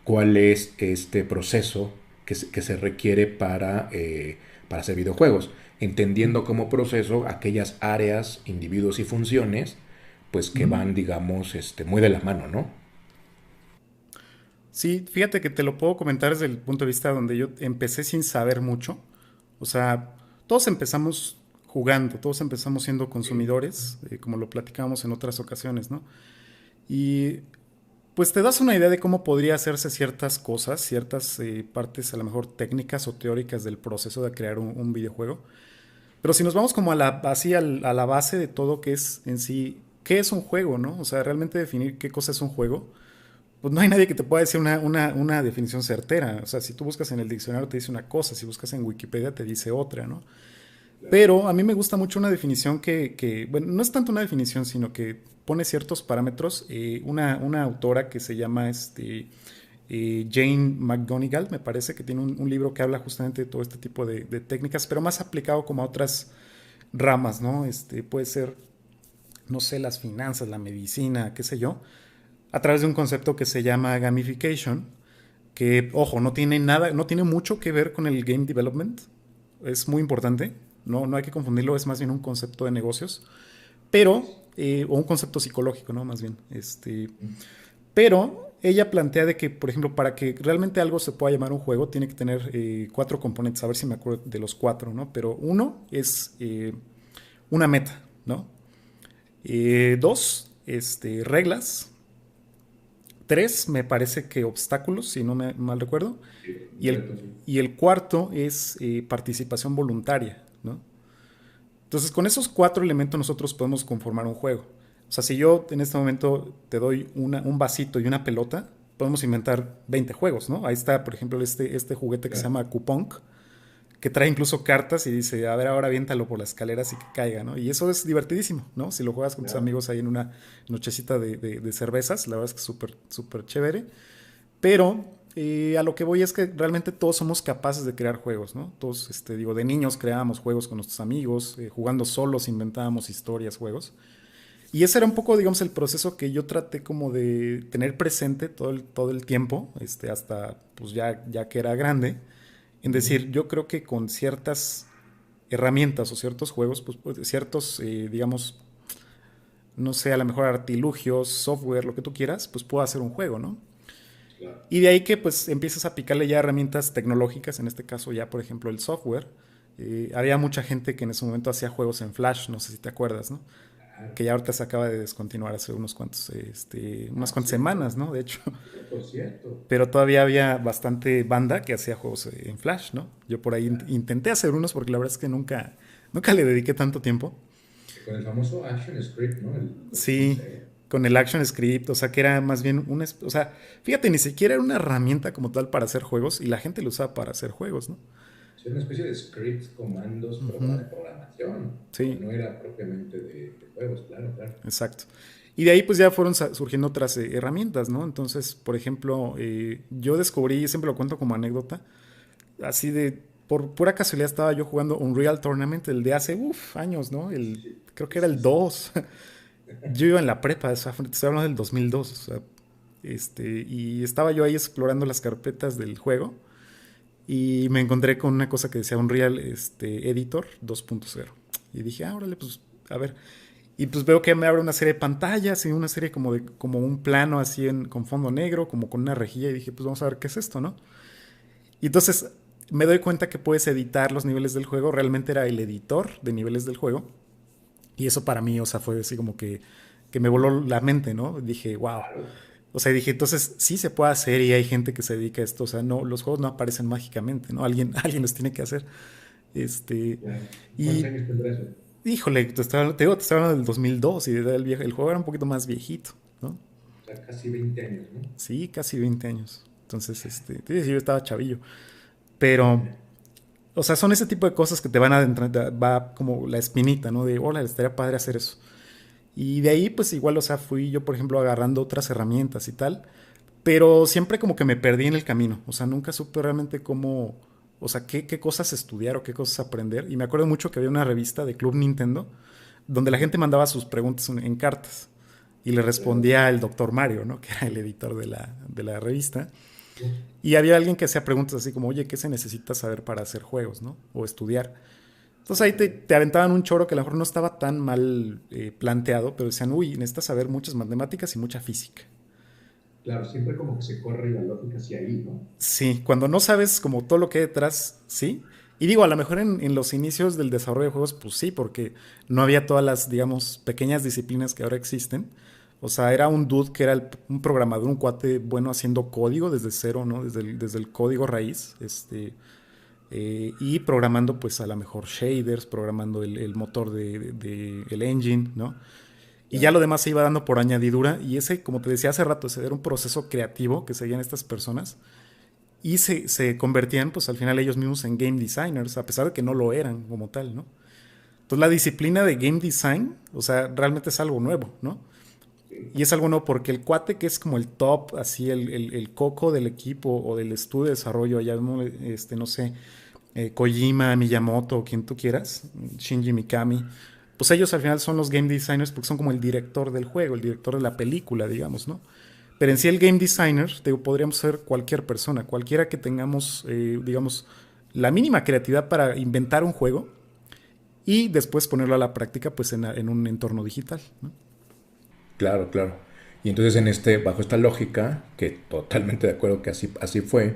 cuál es este proceso que se requiere para hacer videojuegos, entendiendo como proceso aquellas áreas, individuos y funciones, pues que Ujú. van, digamos, muy de la mano, ¿no? Sí, fíjate que te lo puedo comentar desde el punto de vista donde yo empecé sin saber mucho. O sea, todos empezamos jugando, todos empezamos siendo consumidores, como lo platicábamos en otras ocasiones, ¿no? Y pues te das una idea de cómo podría hacerse ciertas cosas, ciertas partes a lo mejor técnicas o teóricas del proceso de crear un videojuego. Pero si nos vamos como a la base de todo que es en sí, ¿qué es un juego, no? O sea, realmente definir qué cosa es un juego, pues no hay nadie que te pueda decir una definición certera. O sea, si tú buscas en el diccionario te dice una cosa, si buscas en Wikipedia te dice otra, ¿no? Pero a mí me gusta mucho una definición bueno, no es tanto una definición, sino que pone ciertos parámetros. Una autora que se llama Jane McGonigal, me parece que tiene un libro que habla justamente de todo este tipo de técnicas, pero más aplicado como a otras ramas, ¿no? Puede ser, no sé, las finanzas, la medicina, qué sé yo, a través de un concepto que se llama gamification, que, ojo, no tiene nada, no tiene mucho que ver con el game development, es muy importante, no hay que confundirlo, es más bien un concepto de negocios, pero, o un concepto psicológico, ¿no? Más bien, pero ella plantea de que, por ejemplo, para que realmente algo se pueda llamar un juego, tiene que tener cuatro componentes, a ver si me acuerdo de los cuatro, ¿no? Pero uno es una meta, ¿no? Dos, reglas. Tres, me parece que obstáculos, si no me mal recuerdo. Y el, Retos, sí. y el cuarto es participación voluntaria, ¿no? Entonces, con esos cuatro elementos nosotros podemos conformar un juego. O sea, si yo en este momento te doy un vasito y una pelota, podemos inventar 20 juegos, ¿no? Ahí está, por ejemplo, este juguete que se Claro. llama Coupon, que trae incluso cartas y dice, a ver, ahora aviéntalo por las escaleras y que caiga, ¿no? Y eso es divertidísimo, ¿no? Si lo juegas con tus Claro. amigos ahí en una nochecita de cervezas, la verdad es que es súper, súper chévere. Pero a lo que voy es que realmente todos somos capaces de crear juegos, ¿no? Todos, digo, de niños creábamos juegos con nuestros amigos, jugando solos inventábamos historias, juegos. Y ese era un poco, digamos, el proceso que yo traté como de tener presente todo el tiempo, hasta pues ya que era grande, en Ujú. decir, yo creo que con ciertas herramientas o ciertos juegos, pues ciertos, digamos, no sé, a lo mejor artilugios, software, lo que tú quieras, pues puedo hacer un juego, ¿no? Claro. Y de ahí que pues empiezas a picarle ya herramientas tecnológicas, en este caso ya por ejemplo el software. Había mucha gente que en ese momento hacía juegos en Flash, no sé si te acuerdas, ¿no? Claro. Que ya ahorita se acaba de descontinuar hace unas Ah, cuantas cierto, semanas, ¿no? De hecho, cierto, cierto. pero todavía había bastante banda que hacía juegos en Flash, ¿no? Yo por ahí Claro. intenté hacer unos porque la verdad es que nunca le dediqué tanto tiempo. Con el famoso Action Script, ¿no? El Sí, 2006. con el Action Script, o sea, que era más bien o sea, fíjate, ni siquiera era una herramienta como tal para hacer juegos y la gente lo usaba para hacer juegos, ¿no? Sí, era una especie de scripts, comandos, pero para de programación. Sí, No era propiamente de juegos, claro, claro. exacto. Y de ahí pues ya fueron surgiendo otras herramientas, ¿no? Entonces, por ejemplo, yo descubrí, siempre lo cuento como anécdota, así por pura casualidad estaba yo jugando Unreal Tournament, el de hace, años, ¿no? Sí, Creo que sí, era sí, el sí. 2. Yo iba en la prepa, o sea, te estoy hablando del 2002, o sea, y estaba yo ahí explorando las carpetas del juego y me encontré con una cosa que decía Unreal Editor 2.0. Y dije, órale, pues, a ver. Y pues veo que me abre una serie de pantallas y una serie como un plano así con fondo negro, como con una rejilla. Y dije, pues vamos a ver qué es esto, ¿no? Y entonces me doy cuenta que puedes editar los niveles del juego. Realmente era el editor de niveles del juego. Y eso para mí, o sea, fue así como que me voló la mente, ¿no? Dije, wow. Claro. O sea, dije, entonces sí se puede hacer y hay gente que se dedica a esto. O sea, no, los juegos no aparecen mágicamente, ¿no? Alguien los tiene que hacer. Este, Claro. ¿Cuántos y años tendrá eso? híjole, te estaba hablando del 2002 y el juego era un poquito más viejito, ¿no? O sea, casi 20 años, ¿no? Sí, casi 20 años. Entonces, yo estaba chavillo. Pero, o sea, son ese tipo de cosas que te van va como la espinita, ¿no? De, hola, estaría padre hacer eso. Y de ahí, pues igual, o sea, fui yo, por ejemplo, agarrando otras herramientas y tal, pero siempre como que me perdí en el camino, o sea, nunca supe realmente cómo, o sea, qué cosas estudiar o qué cosas aprender. Y me acuerdo mucho que había una revista de Club Nintendo donde la Ujú. gente mandaba sus preguntas en cartas y le Claro. respondía el doctor Mario, ¿no? Que era el editor de la revista. Y había alguien que hacía preguntas así como, oye, ¿qué se necesita saber para hacer juegos, ¿no? O estudiar. Entonces ahí te aventaban un choro que a lo mejor no estaba tan mal planteado, pero decían, uy, necesitas saber muchas matemáticas y mucha física. Claro, siempre como que se corre la lógica hacia ahí, ¿no? Sí, cuando no sabes como todo lo que hay detrás, sí. Y digo, a lo mejor en los inicios del desarrollo de juegos, pues sí, porque no había todas las, digamos, pequeñas disciplinas que ahora existen. O sea, era un dude que era un programador, un cuate bueno haciendo código desde cero, ¿no? Desde el código raíz, y programando pues a lo mejor shaders, programando el motor el engine, ¿no? Y ya lo Claro. demás se iba dando por añadidura y ese, como te decía hace rato, ese era un proceso creativo que seguían estas personas y se convertían pues al final ellos mismos en game designers, a pesar de que no lo eran como tal, ¿no? Entonces la disciplina de game design, o sea, realmente es algo nuevo, ¿no? Sí. Y es algo nuevo porque el cuate que es como el top, así el coco del equipo o del estudio de desarrollo, ya no sé, Kojima, Miyamoto, quien tú quieras, Shinji Mikami, pues ellos al final son los game designers porque son como el director del juego, el director de la película, digamos, ¿no? Pero en sí el game designer, digo, podríamos ser cualquier persona, cualquiera que tengamos, digamos, la mínima creatividad para inventar un juego y después ponerlo a la práctica pues en un entorno digital, ¿no? Claro, claro. Y entonces bajo esta lógica, que totalmente de acuerdo que así fue,